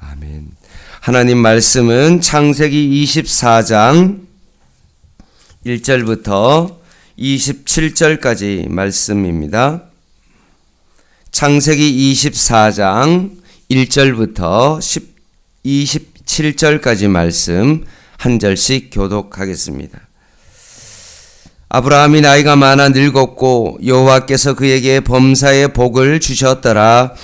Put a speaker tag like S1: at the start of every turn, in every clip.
S1: 아멘. 하나님 말씀은 창세기 24장 1절부터 27절까지 말씀입니다. 창세기 24장 1절부터 27절까지 말씀 한 절씩 교독하겠습니다. 아브라함이 나이가 많아 늙었고 여호와께서 그에게 범사의 복을 주셨더라.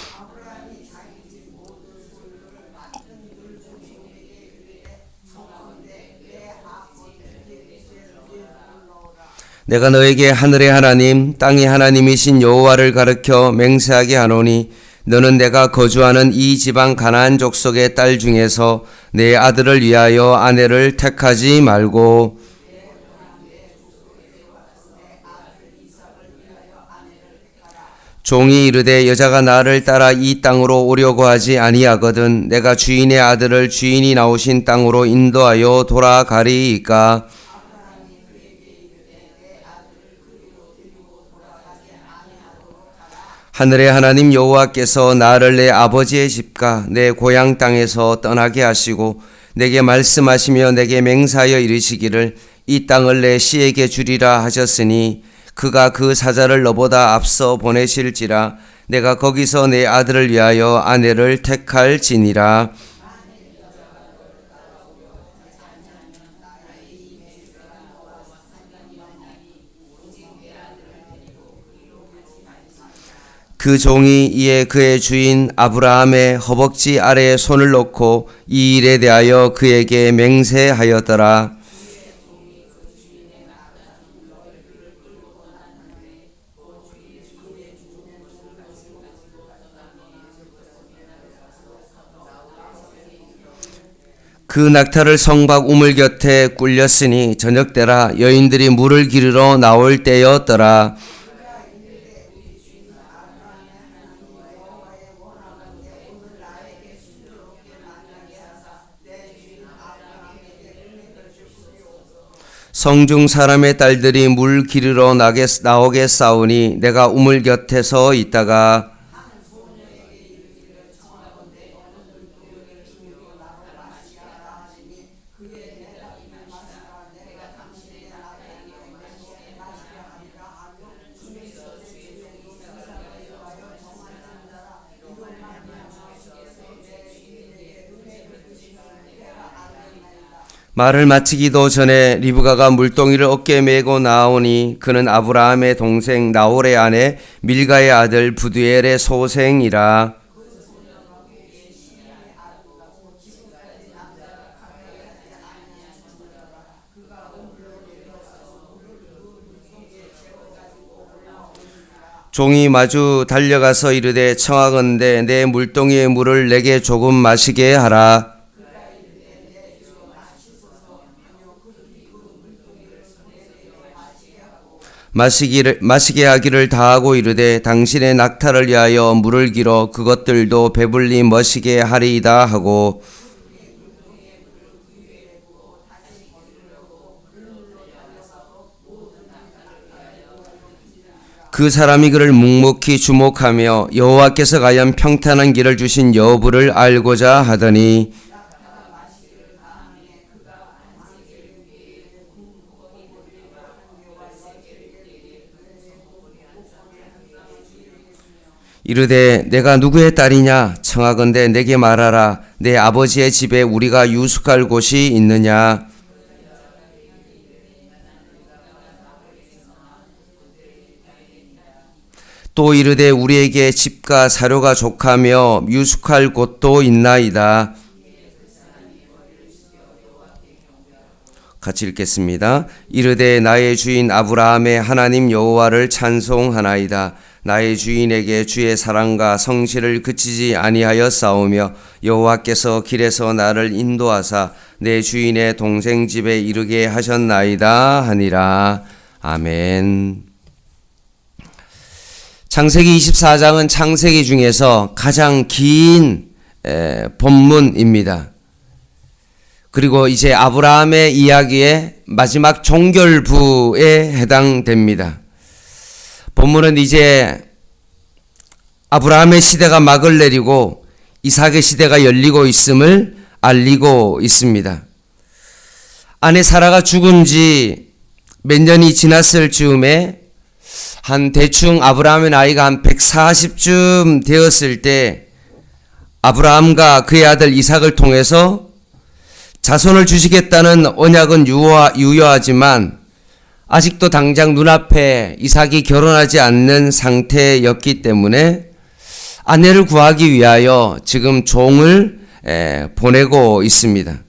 S1: 내가 너에게 하늘의 하나님 땅의 하나님이신 여호와를 가르쳐 맹세하게 하노니 너는 내가 거주하는 이 지방 가나안 족속의 딸 중에서 내 아들을 위하여 아내를 택하지 말고 종이 이르되 여자가 나를 따라 이 땅으로 오려고 하지 아니하거든 내가 주인의 아들을 주인이 나오신 땅으로 인도하여 돌아가리이까. 하늘의 하나님 여호와께서 나를 내 아버지의 집과 내 고향 땅에서 떠나게 하시고 내게 말씀하시며 내게 맹세하여 이르시기를 이 땅을 내 씨에게 주리라 하셨으니 그가 그 사자를 너보다 앞서 보내실지라 내가 거기서 내 아들을 위하여 아내를 택할지니라. 그 종이 이에 그의 주인 아브라함의 허벅지 아래에 손을 놓고 이 일에 대하여 그에게 맹세하였더라. 그 낙타를 성박 우물 곁에 꿀렸으니 저녁때라 여인들이 물을 기르러 나올 때였더라. 성중 사람의 딸들이 물 기르러 나오겠사오니 내가 우물 곁에 서 있다가 말을 마치기도 전에 리브가가 물동이를 어깨에 메고 나오니 그는 아브라함의 동생 나홀의 아내 밀가의 아들 부두엘의 소생이라. 종이 마주 달려가서 이르되 청하건대 내 물동이의 물을 내게 조금 마시게 하라. 마시게 하기를 다하고 이르되 당신의 낙타를 위하여 물을 길어 그것들도 배불리 머시게 하리이다 하고 그 사람이 그를 묵묵히 주목하며 여호와께서 과연 평탄한 길을 주신 여부를 알고자 하더니 이르되 내가 누구의 딸이냐 청하건대 내게 말하라. 내 아버지의 집에 우리가 유숙할 곳이 있느냐. 또 이르되 우리에게 집과 사료가 족하며 유숙할 곳도 있나이다. 같이 읽겠습니다. 이르되 나의 주인 아브라함의 하나님 여호와를 찬송하나이다. 나의 주인에게 주의 사랑과 성실을 그치지 아니하였사오며 여호와께서 길에서 나를 인도하사 내 주인의 동생 집에 이르게 하셨나이다 하니라. 아멘. 창세기 24장은 창세기 중에서 가장 긴 본문입니다. 그리고 이제 아브라함의 이야기의 마지막 종결부에 해당됩니다. 본문은 이제 아브라함의 시대가 막을 내리고 이삭의 시대가 열리고 있음을 알리고 있습니다. 아내 사라가 죽은 지 몇 년이 지났을 즈음에 한 대충 아브라함의 나이가 한 140쯤 되었을 때 아브라함과 그의 아들 이삭을 통해서 자손을 주시겠다는 언약은 유효하지만 아직도 당장 눈앞에 이삭이 결혼하지 않는 상태였기 때문에 아내를 구하기 위하여 지금 종을 보내고 있습니다.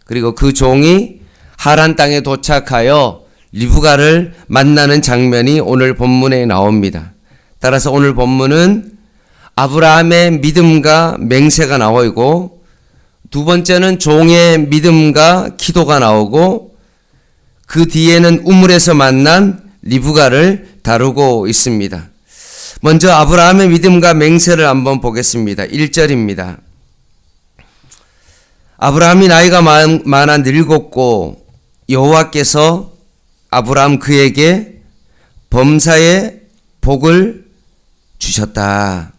S1: 그리고 그 종이 하란 땅에 도착하여 리브가를 만나는 장면이 오늘 본문에 나옵니다. 따라서 오늘 본문은 아브라함의 믿음과 맹세가 나오고 두 번째는 종의 믿음과 기도가 나오고 그 뒤에는 우물에서 만난 리브가를 다루고 있습니다. 먼저 아브라함의 믿음과 맹세를 한번 보겠습니다. 1절입니다. 아브라함이 나이가 많아 늙었고 여호와께서 아브라함 그에게 범사의 복을 주셨다.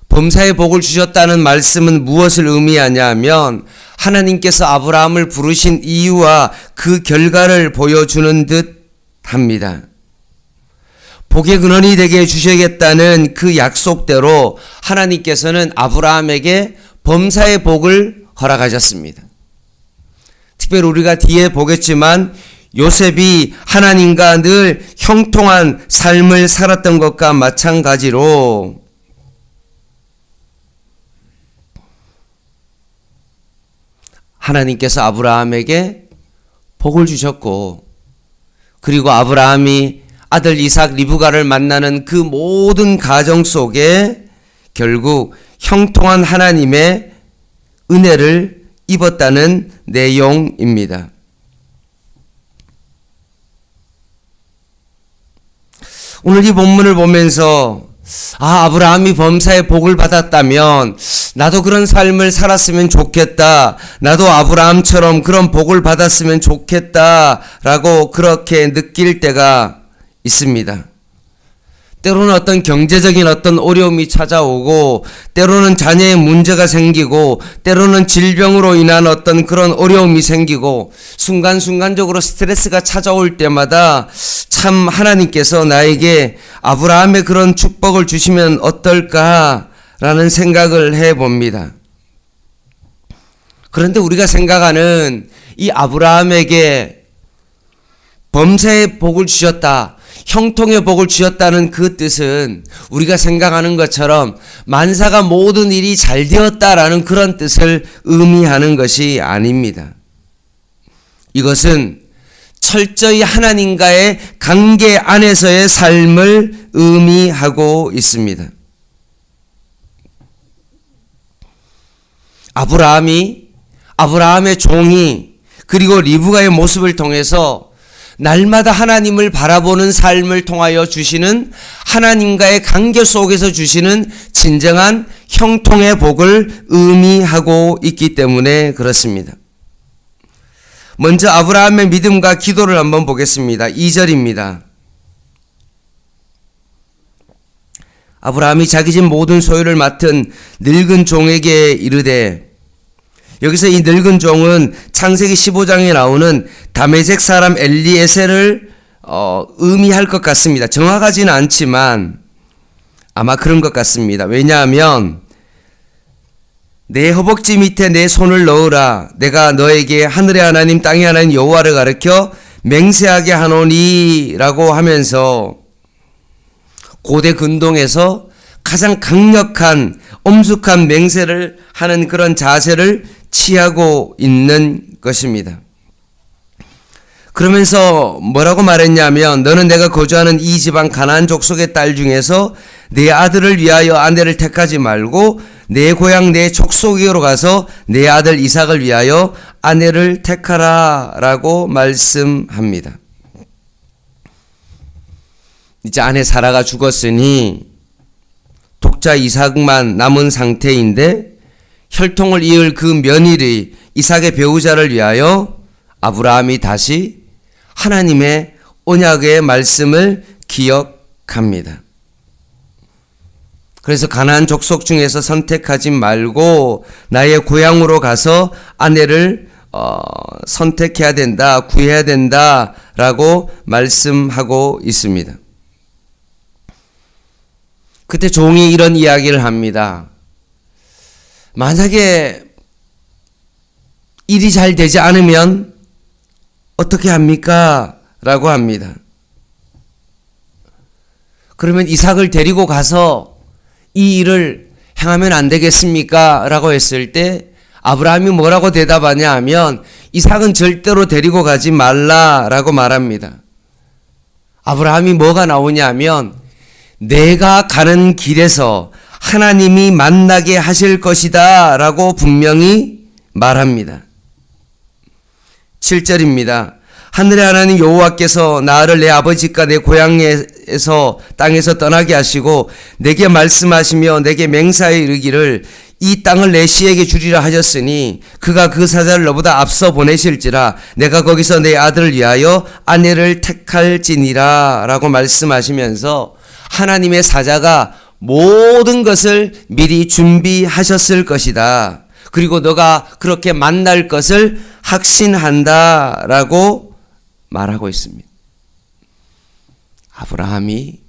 S1: 범사의 복을 주셨다는 말씀은 무엇을 의미하냐면 하나님께서 아브라함을 부르신 이유와 그 결과를 보여주는 듯 합니다. 복의 근원이 되게 해주셔야겠다는 그 약속대로 하나님께서는 아브라함에게 범사의 복을 허락하셨습니다. 특별히 우리가 뒤에 보겠지만 요셉이 하나님과 늘 형통한 삶을 살았던 것과 마찬가지로 하나님께서 아브라함에게 복을 주셨고 그리고 아브라함이 아들 이삭 리브가를 만나는 그 모든 가정 속에 결국 형통한 하나님의 은혜를 입었다는 내용입니다. 오늘 이 본문을 보면서 아브라함이 범사의 복을 받았다면 나도 그런 삶을 살았으면 좋겠다. 나도 아브라함처럼 그런 복을 받았으면 좋겠다라고 그렇게 느낄 때가 있습니다. 때로는 어떤 경제적인 어떤 어려움이 찾아오고 때로는 자녀의 문제가 생기고 때로는 질병으로 인한 어떤 그런 어려움이 생기고 순간순간적으로 스트레스가 찾아올 때마다 참 하나님께서 나에게 아브라함의 그런 축복을 주시면 어떨까라는 생각을 해봅니다. 그런데 우리가 생각하는 이 아브라함에게 범사의 복을 주셨다, 형통의 복을 주셨다는 그 뜻은 우리가 생각하는 것처럼 만사가 모든 일이 잘 되었다라는 그런 뜻을 의미하는 것이 아닙니다. 이것은 철저히 하나님과의 관계 안에서의 삶을 의미하고 있습니다. 아브라함의 종이 그리고 리브가의 모습을 통해서 날마다 하나님을 바라보는 삶을 통하여 주시는 하나님과의 관계 속에서 주시는 진정한 형통의 복을 의미하고 있기 때문에 그렇습니다. 먼저 아브라함의 믿음과 기도를 한번 보겠습니다. 2절입니다. 아브라함이 자기 집 모든 소유를 맡은 늙은 종에게 이르되, 여기서 이 늙은 종은 창세기 15장에 나오는 다메섹 사람 엘리에셀을 의미할 것 같습니다. 정확하지는 않지만 아마 그런 것 같습니다. 왜냐하면 내 허벅지 밑에 내 손을 넣으라. 내가 너에게 하늘의 하나님 땅의 하나님 여호와를 가르쳐 맹세하게 하노니라고 하면서 고대 근동에서 가장 강력한 엄숙한 맹세를 하는 그런 자세를 취하고 있는 것입니다. 그러면서 뭐라고 말했냐면 너는 내가 거주하는 이 지방 가나안 족속의 딸 중에서 내 아들을 위하여 아내를 택하지 말고 내 고향 내 족속으로 가서 내 아들 이삭을 위하여 아내를 택하라 라고 말씀합니다. 이제 아내 사라가 죽었으니 독자 이삭만 남은 상태인데 혈통을 이을 그 며느리 이삭의 배우자를 위하여 아브라함이 다시 하나님의 언약의 말씀을 기억합니다. 그래서 가나안 족속 중에서 선택하지 말고 나의 고향으로 가서 아내를 선택해야 된다, 구해야 된다라고 말씀하고 있습니다. 그때 종이 이런 이야기를 합니다. 만약에 일이 잘 되지 않으면 어떻게 합니까? 라고 합니다. 그러면 이삭을 데리고 가서 이 일을 행하면 안 되겠습니까? 라고 했을 때 아브라함이 뭐라고 대답하냐 하면 이삭은 절대로 데리고 가지 말라라고 말합니다. 아브라함이 뭐가 나오냐 하면 내가 가는 길에서 하나님이 만나게 하실 것이다 라고 분명히 말합니다. 7절입니다. 하늘의 하나님 여호와께서 나를 내 아버지과 내 고향에서 땅에서 떠나게 하시고 내게 말씀하시며 내게 맹세하여 이르기를 이 땅을 내 씨에게 주리라 하셨으니 그가 그 사자를 너보다 앞서 보내실지라 내가 거기서 내 아들을 위하여 아내를 택할지니라 라고 말씀하시면서 하나님의 사자가 모든 것을 미리 준비하셨을 것이다. 그리고 너가 그렇게 만날 것을 확신한다 라고 말하고 있습니다. 아브라함이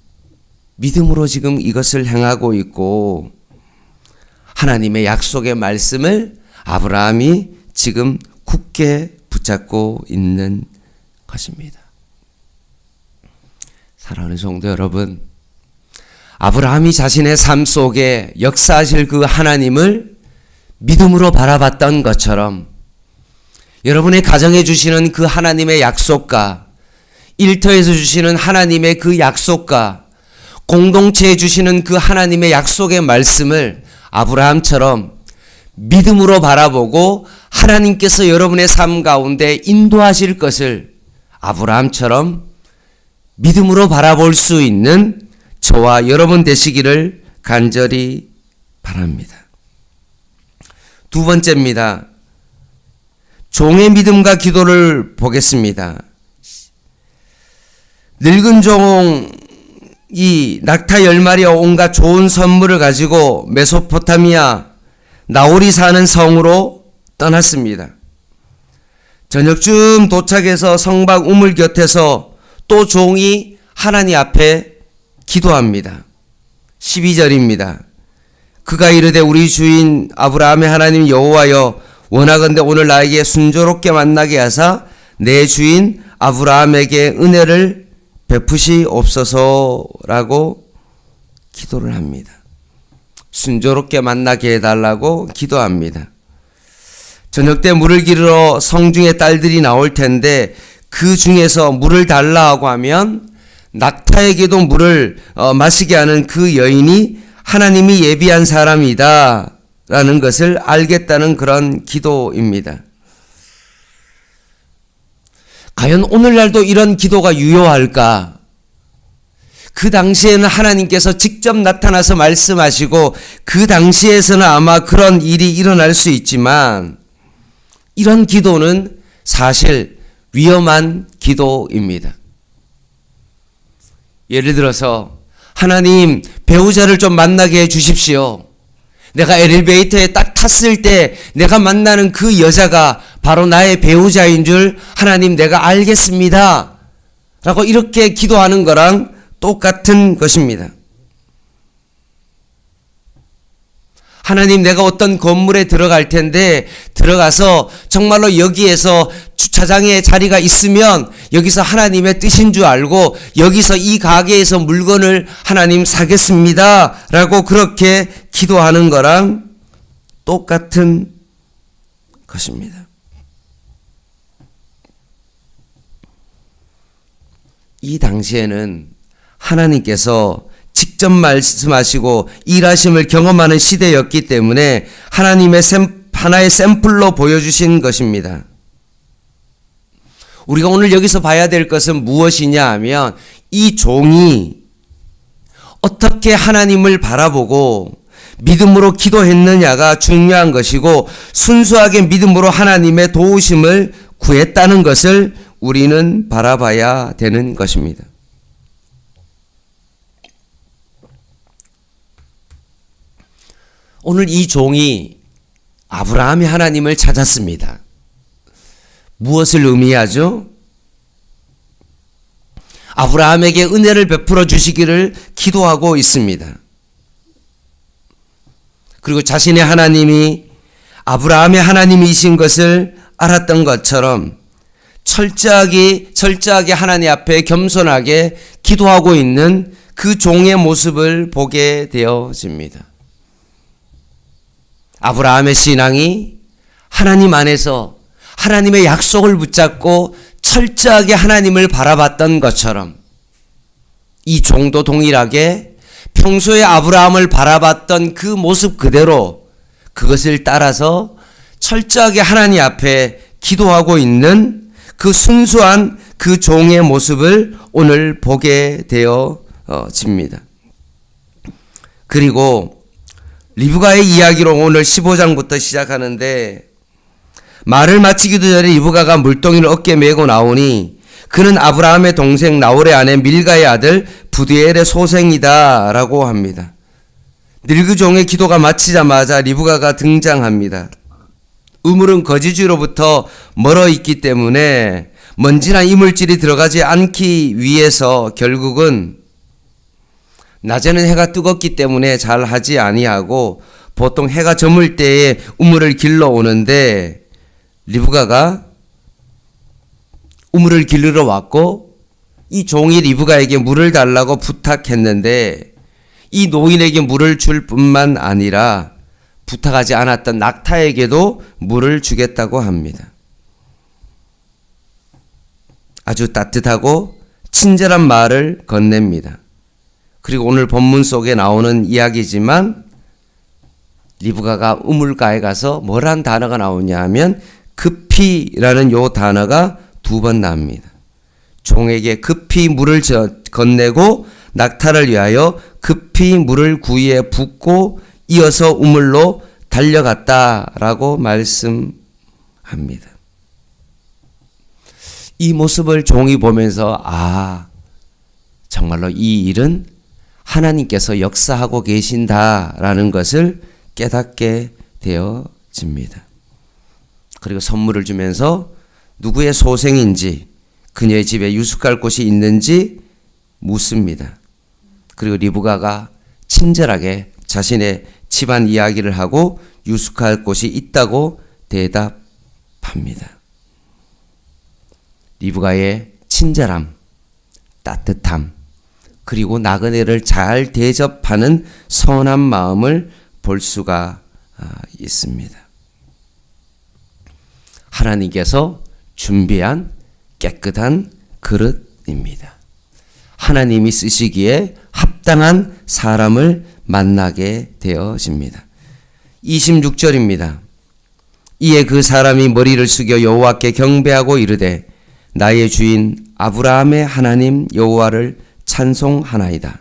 S1: 믿음으로 지금 이것을 행하고 있고 하나님의 약속의 말씀을 아브라함이 지금 굳게 붙잡고 있는 것입니다. 사랑하는 성도 여러분, 아브라함이 자신의 삶 속에 역사하실 그 하나님을 믿음으로 바라봤던 것처럼 여러분의 가정에 주시는 그 하나님의 약속과 일터에서 주시는 하나님의 그 약속과 공동체에 주시는 그 하나님의 약속의 말씀을 아브라함처럼 믿음으로 바라보고 하나님께서 여러분의 삶 가운데 인도하실 것을 아브라함처럼 믿음으로 바라볼 수 있는 저와 여러분 되시기를 간절히 바랍니다. 두 번째입니다. 종의 믿음과 기도를 보겠습니다. 늙은 종이 낙타 10마리와 온갖 좋은 선물을 가지고 메소포타미아 나홀이 사는 성으로 떠났습니다. 저녁쯤 도착해서 성막 우물 곁에서 또 종이 하나님 앞에 기도합니다. 12절입니다. 그가 이르되 우리 주인 아브라함의 하나님 여호와여 원하건대 오늘 나에게 순조롭게 만나게 하사 내 주인 아브라함에게 은혜를 베푸시옵소서라고 기도를 합니다. 순조롭게 만나게 해달라고 기도합니다. 저녁 때 물을 기르러 성중의 딸들이 나올 텐데 그 중에서 물을 달라 하고 하면 낙타에게도 물을 마시게 하는 그 여인이 하나님이 예비한 사람이다 라는 것을 알겠다는 그런 기도입니다. 과연 오늘날도 이런 기도가 유효할까? 그 당시에는 하나님께서 직접 나타나서 말씀하시고 그 당시에서는 아마 그런 일이 일어날 수 있지만 이런 기도는 사실 위험한 기도입니다. 예를 들어서 하나님 배우자를 좀 만나게 해 주십시오. 내가 엘리베이터에 딱 탔을 때 내가 만나는 그 여자가 바로 나의 배우자인 줄 하나님 내가 알겠습니다. 라고 이렇게 기도하는 거랑 똑같은 것입니다. 하나님 내가 어떤 건물에 들어갈 텐데 들어가서 정말로 여기에서 주차장에 자리가 있으면 여기서 하나님의 뜻인 줄 알고 여기서 이 가게에서 물건을 하나님 사겠습니다 라고 그렇게 기도하는 거랑 똑같은 것입니다. 이 당시에는 하나님께서 직접 말씀하시고 일하심을 경험하는 시대였기 때문에 하나님의 하나의 샘플로 보여주신 것입니다. 우리가 오늘 여기서 봐야 될 것은 무엇이냐 하면 이 종이 어떻게 하나님을 바라보고 믿음으로 기도했느냐가 중요한 것이고 순수하게 믿음으로 하나님의 도우심을 구했다는 것을 우리는 바라봐야 되는 것입니다. 오늘 이 종이 아브라함이 하나님을 찾았습니다. 무엇을 의미하죠? 아브라함에게 은혜를 베풀어 주시기를 기도하고 있습니다. 그리고 자신의 하나님이 아브라함의 하나님이신 것을 알았던 것처럼 철저하게 하나님 앞에 겸손하게 기도하고 있는 그 종의 모습을 보게 되어집니다. 아브라함의 신앙이 하나님 안에서 하나님의 약속을 붙잡고 철저하게 하나님을 바라봤던 것처럼 이 종도 동일하게 평소에 아브라함을 바라봤던 그 모습 그대로 그것을 따라서 철저하게 하나님 앞에 기도하고 있는 그 순수한 그 종의 모습을 오늘 보게 되어집니다. 그리고 리브가의 이야기로 오늘 15장부터 시작하는데 말을 마치기도 전에 리브가가 물동이를 어깨에 메고 나오니 그는 아브라함의 동생 나홀의 아내 밀가의 아들 부두엘의 소생이다 라고 합니다. 늙은종의 기도가 마치자마자 리브가가 등장합니다. 우물은 거지주로부터 멀어 있기 때문에 먼지나 이물질이 들어가지 않기 위해서 결국은 낮에는 해가 뜨겁기 때문에 잘 하지 아니하고 보통 해가 저물 때에 우물을 길러 오는데 리브가가 우물을 길르러 왔고 이 종이 리브가에게 물을 달라고 부탁했는데 이 노인에게 물을 줄 뿐만 아니라 부탁하지 않았던 낙타에게도 물을 주겠다고 합니다. 아주 따뜻하고 친절한 말을 건넵니다. 그리고 오늘 본문 속에 나오는 이야기지만 리브가가 우물가에 가서 뭐란 단어가 나오냐 하면 급히라는 요 단어가 2번 나옵니다. 종에게 급히 물을 건네고 낙타를 위하여 급히 물을 구이에 붓고 이어서 우물로 달려갔다라고 말씀합니다. 이 모습을 종이 보면서 정말로 이 일은 하나님께서 역사하고 계신다라는 것을 깨닫게 되어집니다. 그리고 선물을 주면서 누구의 소생인지 그녀의 집에 유숙할 곳이 있는지 묻습니다. 그리고 리브가가 친절하게 자신의 집안 이야기를 하고 유숙할 곳이 있다고 대답합니다. 리브가의 친절함, 따뜻함, 그리고 나그네를 잘 대접하는 선한 마음을 볼 수가 있습니다. 하나님께서 준비한 깨끗한 그릇입니다. 하나님이 쓰시기에 합당한 사람을 만나게 되어집니다. 26절입니다. 이에 그 사람이 머리를 숙여 여호와께 경배하고 이르되 나의 주인 아브라함의 하나님 여호와를 찬송하나이다.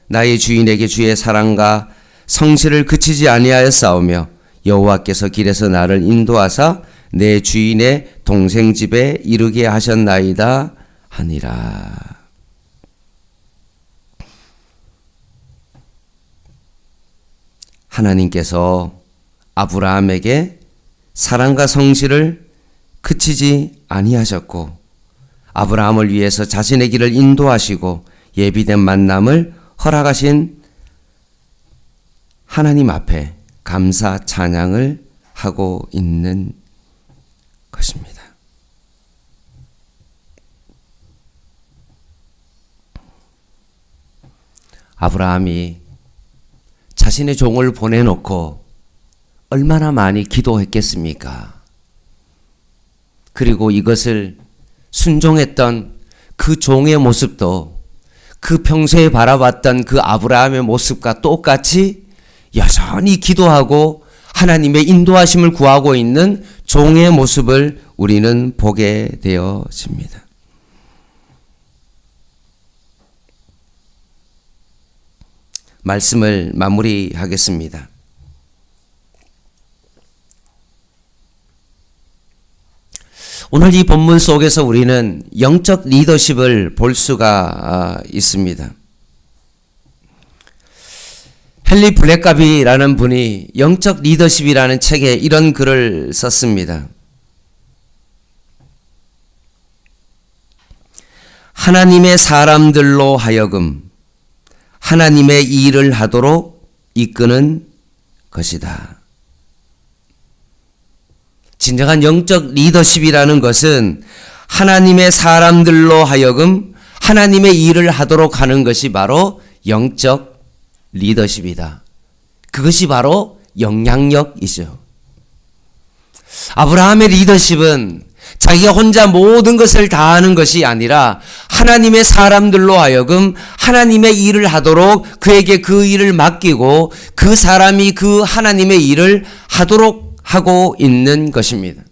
S1: 나의 주인에게 주의 사랑과 성실을 그치지 아니하였사오며 여호와께서 길에서 나를 인도하사 내 주인의 동생 집에 이르게 하셨나이다 하니라. 하나님께서 아브라함에게 사랑과 성실을 그치지 아니하셨고 아브라함을 위해서 자신의 길을 인도하시고 예비된 만남을 허락하신 하나님 앞에 감사 찬양을 하고 있는 것입니다. 아브라함이 자신의 종을 보내놓고 얼마나 많이 기도했겠습니까? 그리고 이것을 순종했던 그 종의 모습도 그 평소에 바라봤던 그 아브라함의 모습과 똑같이 여전히 기도하고 하나님의 인도하심을 구하고 있는 종의 모습을 우리는 보게 되어집니다. 말씀을 마무리하겠습니다. 오늘 이 본문 속에서 우리는 영적 리더십을 볼 수가 있습니다. 헨리 블랙가비라는 분이 영적 리더십이라는 책에 이런 글을 썼습니다. 하나님의 사람들로 하여금 하나님의 일을 하도록 이끄는 것이다. 진정한 영적 리더십이라는 것은 하나님의 사람들로 하여금 하나님의 일을 하도록 하는 것이 바로 영적 리더십이다. 그것이 바로 영향력이죠. 아브라함의 리더십은 자기가 혼자 모든 것을 다 하는 것이 아니라 하나님의 사람들로 하여금 하나님의 일을 하도록 그에게 그 일을 맡기고 그 사람이 그 하나님의 일을 하도록 하고 있는 것입니다.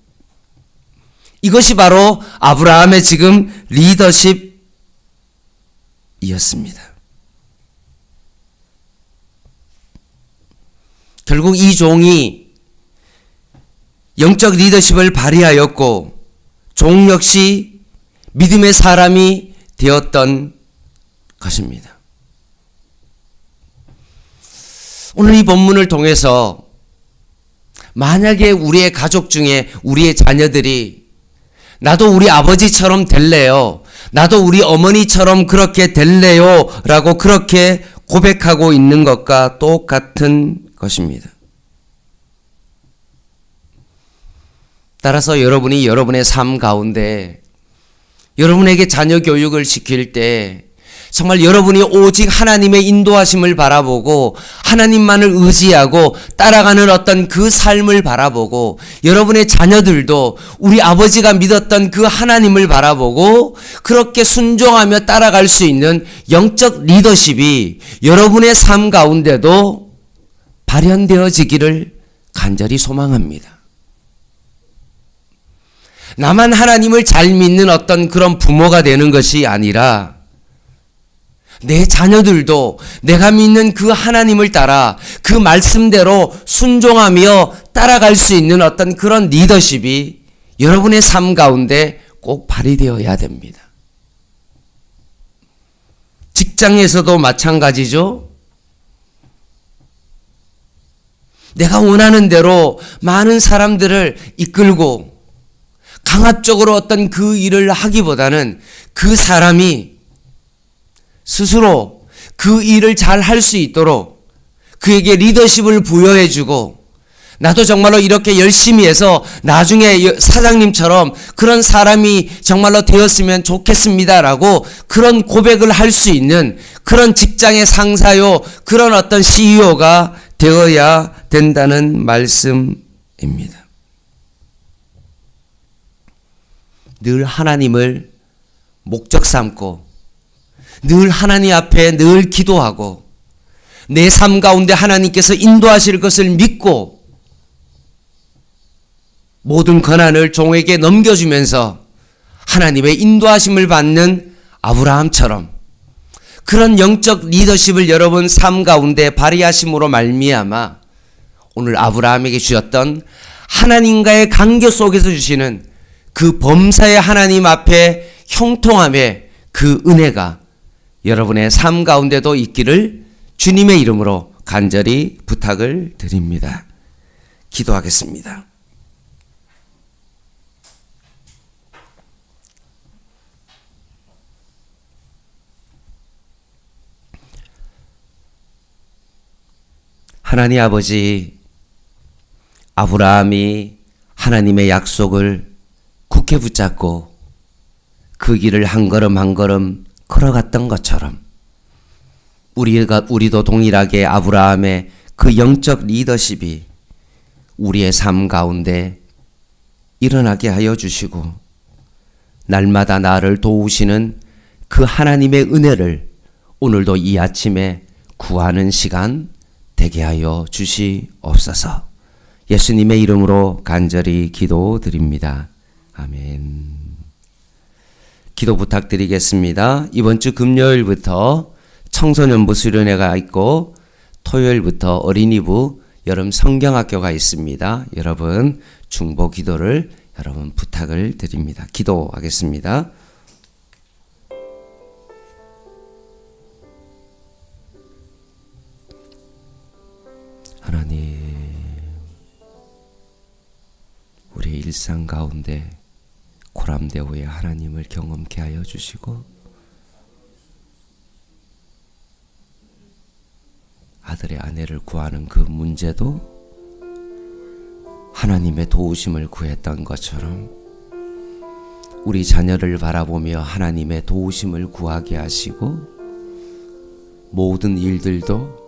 S1: 이것이 바로 아브라함의 지금 리더십이었습니다. 결국 이 종이 영적 리더십을 발휘하였고 종 역시 믿음의 사람이 되었던 것입니다. 오늘 이 본문을 통해서 만약에 우리의 가족 중에 우리의 자녀들이 나도 우리 아버지처럼 될래요, 나도 우리 어머니처럼 그렇게 될래요 라고 그렇게 고백하고 있는 것과 똑같은 것입니다. 따라서 여러분이 여러분의 삶 가운데 여러분에게 자녀 교육을 시킬 때 정말 여러분이 오직 하나님의 인도하심을 바라보고 하나님만을 의지하고 따라가는 어떤 그 삶을 바라보고 여러분의 자녀들도 우리 아버지가 믿었던 그 하나님을 바라보고 그렇게 순종하며 따라갈 수 있는 영적 리더십이 여러분의 삶 가운데도 발현되어지기를 간절히 소망합니다. 나만 하나님을 잘 믿는 어떤 그런 부모가 되는 것이 아니라 내 자녀들도 내가 믿는 그 하나님을 따라 그 말씀대로 순종하며 따라갈 수 있는 어떤 그런 리더십이 여러분의 삶 가운데 꼭 발휘되어야 됩니다. 직장에서도 마찬가지죠. 내가 원하는 대로 많은 사람들을 이끌고 강압적으로 어떤 그 일을 하기보다는 그 사람이 스스로 그 일을 잘 할 수 있도록 그에게 리더십을 부여해주고 나도 정말로 이렇게 열심히 해서 나중에 사장님처럼 그런 사람이 정말로 되었으면 좋겠습니다라고 그런 고백을 할 수 있는 그런 직장의 상사요, 그런 어떤 CEO가 되어야 된다는 말씀입니다. 늘 하나님을 목적 삼고 늘 하나님 앞에 늘 기도하고 내 삶 가운데 하나님께서 인도하실 것을 믿고 모든 권한을 종에게 넘겨주면서 하나님의 인도하심을 받는 아브라함처럼 그런 영적 리더십을 여러분 삶 가운데 발휘하심으로 말미암아 오늘 아브라함에게 주셨던 하나님과의 관계 속에서 주시는 그 범사의 하나님 앞에 형통함의 그 은혜가 여러분의 삶 가운데도 있기를 주님의 이름으로 간절히 부탁을 드립니다. 기도하겠습니다. 하나님 아버지, 아브라함이 하나님의 약속을 굳게 붙잡고 그 길을 한 걸음 한 걸음 걸어갔던 것처럼 우리도 동일하게 아브라함의 그 영적 리더십이 우리의 삶 가운데 일어나게 하여 주시고 날마다 나를 도우시는 그 하나님의 은혜를 오늘도 이 아침에 구하는 시간 되게 하여 주시옵소서. 예수님의 이름으로 간절히 기도드립니다. 아멘. 기도 부탁드리겠습니다. 이번 주 금요일부터 청소년부 수련회가 있고 토요일부터 어린이부 여름 성경학교가 있습니다. 여러분 중보 기도를 여러분 부탁을 드립니다. 기도하겠습니다. 하나님, 우리의 일상 가운데 고람대오의 하나님을 경험케 하여 주시고 아들의 아내를 구하는 그 문제도 하나님의 도우심을 구했던 것처럼 우리 자녀를 바라보며 하나님의 도우심을 구하게 하시고 모든 일들도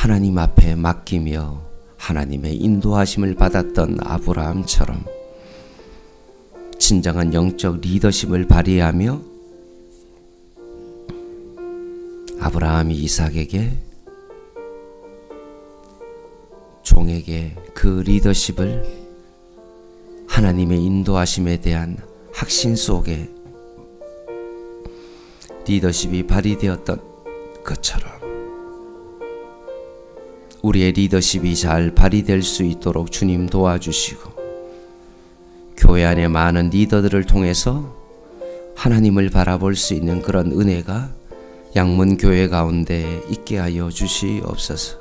S1: 하나님 앞에 맡기며 하나님의 인도하심을 받았던 아브라함처럼 진정한 영적 리더십을 발휘하며 아브라함이 이삭에게 종에게 그 리더십을 하나님의 인도하심에 대한 확신 속에 리더십이 발휘되었던 것처럼 우리의 리더십이 잘 발휘될 수 있도록 주님 도와주시고 교회 안에 많은 리더들을 통해서 하나님을 바라볼 수 있는 그런 은혜가 양문교회 가운데 있게 하여 주시옵소서.